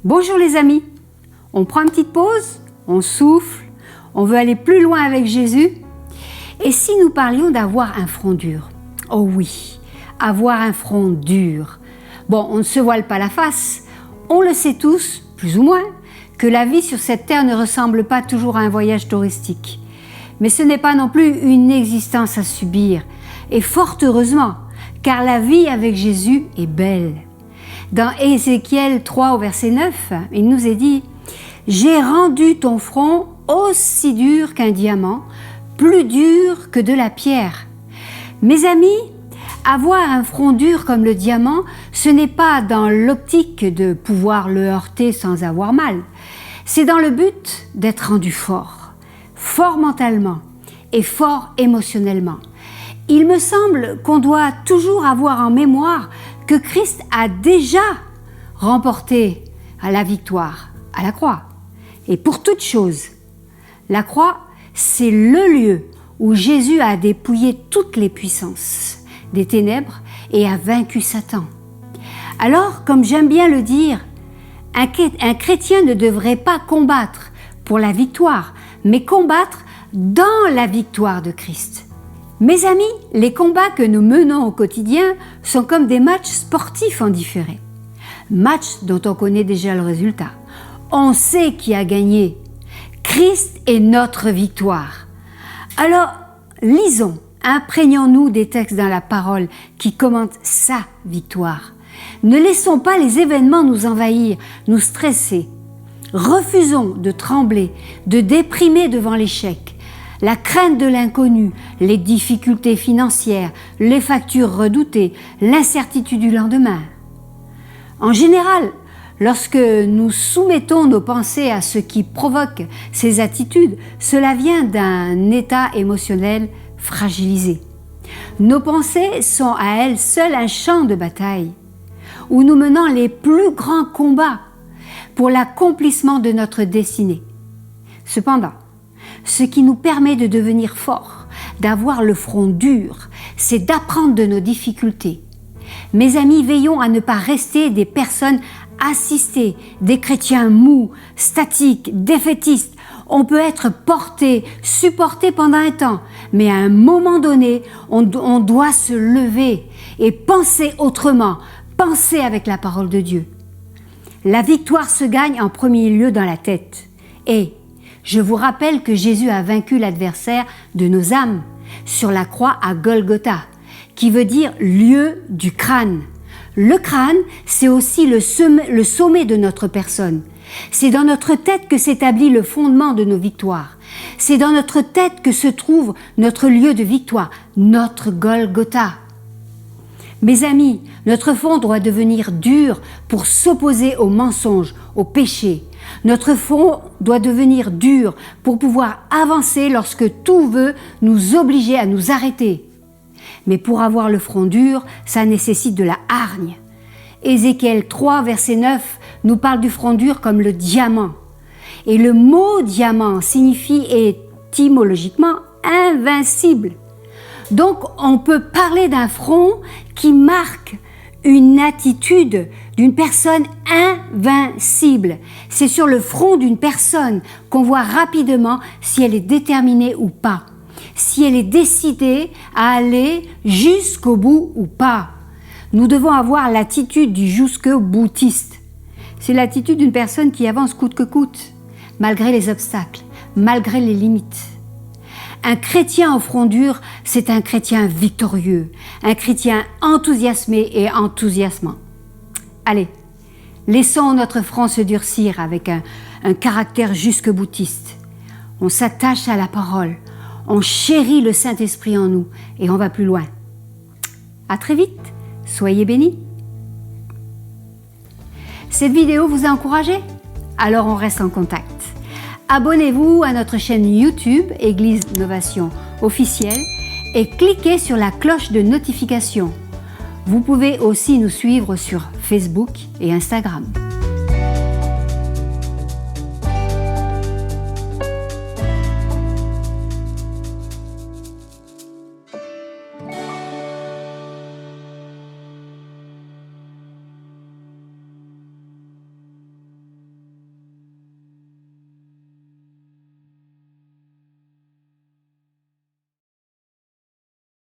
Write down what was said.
Bonjour les amis, on prend une petite pause, on souffle, on veut aller plus loin avec Jésus. Et si nous parlions d'avoir un front dur? Oh oui, avoir un front dur. Bon, on ne se voile pas la face, on le sait tous, plus ou moins, que la vie sur cette terre ne ressemble pas toujours à un voyage touristique. Mais ce n'est pas non plus une existence à subir, et fort heureusement, car la vie avec Jésus est belle. Dans Ézéchiel 3 au verset 9, il nous est dit « J'ai rendu ton front aussi dur qu'un diamant, plus dur que de la pierre. » Mes amis, avoir un front dur comme le diamant, ce n'est pas dans l'optique de pouvoir le heurter sans avoir mal. C'est dans le but d'être rendu fort, fort mentalement et fort émotionnellement. Il me semble qu'on doit toujours avoir en mémoire que Christ a déjà remporté la victoire à la croix. Et pour toute chose, la croix, c'est le lieu où Jésus a dépouillé toutes les puissances des ténèbres et a vaincu Satan. Alors, comme j'aime bien le dire, un chrétien ne devrait pas combattre pour la victoire, mais combattre dans la victoire de Christ. Mes amis, les combats que nous menons au quotidien sont comme des matchs sportifs en différé. Matchs dont on connaît déjà le résultat. On sait qui a gagné. Christ est notre victoire. Alors, lisons, imprégnons-nous des textes dans la parole qui commentent sa victoire. Ne laissons pas les événements nous envahir, nous stresser. Refusons de trembler, de déprimer devant l'échec. La crainte de l'inconnu, les difficultés financières, les factures redoutées, l'incertitude du lendemain. En général, lorsque nous soumettons nos pensées à ce qui provoque ces attitudes, cela vient d'un état émotionnel fragilisé. Nos pensées sont à elles seules un champ de bataille où nous menons les plus grands combats pour l'accomplissement de notre destinée. Cependant, ce qui nous permet de devenir forts, d'avoir le front dur, c'est d'apprendre de nos difficultés. Mes amis, veillons à ne pas rester des personnes assistées, des chrétiens mous, statiques, défaitistes. On peut être porté, supporté pendant un temps, mais à un moment donné, on doit se lever et penser autrement, penser avec la parole de Dieu. La victoire se gagne en premier lieu dans la tête. Et je vous rappelle que Jésus a vaincu l'adversaire de nos âmes sur la croix à Golgotha, qui veut dire lieu du crâne. Le crâne, c'est aussi le sommet de notre personne. C'est dans notre tête que s'établit le fondement de nos victoires. C'est dans notre tête que se trouve notre lieu de victoire, notre Golgotha. Mes amis, notre front doit devenir dur pour s'opposer aux mensonges, aux péchés. Notre front doit devenir dur pour pouvoir avancer lorsque tout veut nous obliger à nous arrêter. Mais pour avoir le front dur, ça nécessite de la hargne. Ézéchiel 3, verset 9, nous parle du front dur comme le diamant. Et le mot diamant signifie étymologiquement invincible. Donc on peut parler d'un front qui marque une attitude d'une personne invincible. C'est sur le front d'une personne qu'on voit rapidement si elle est déterminée ou pas, si elle est décidée à aller jusqu'au bout ou pas. Nous devons avoir l'attitude du jusqu'au boutiste. C'est l'attitude d'une personne qui avance coûte que coûte, malgré les obstacles, malgré les limites. Un chrétien au front dur, c'est un chrétien victorieux, un chrétien enthousiasmé et enthousiasmant. Allez, laissons notre front se durcir avec un caractère jusque-boutiste. On s'attache à la parole, on chérit le Saint-Esprit en nous et on va plus loin. À très vite, soyez bénis. Cette vidéo vous a encouragé? Alors on reste en contact. Abonnez-vous à notre chaîne YouTube Église Novation officielle et cliquez sur la cloche de notification. Vous pouvez aussi nous suivre sur Facebook et Instagram.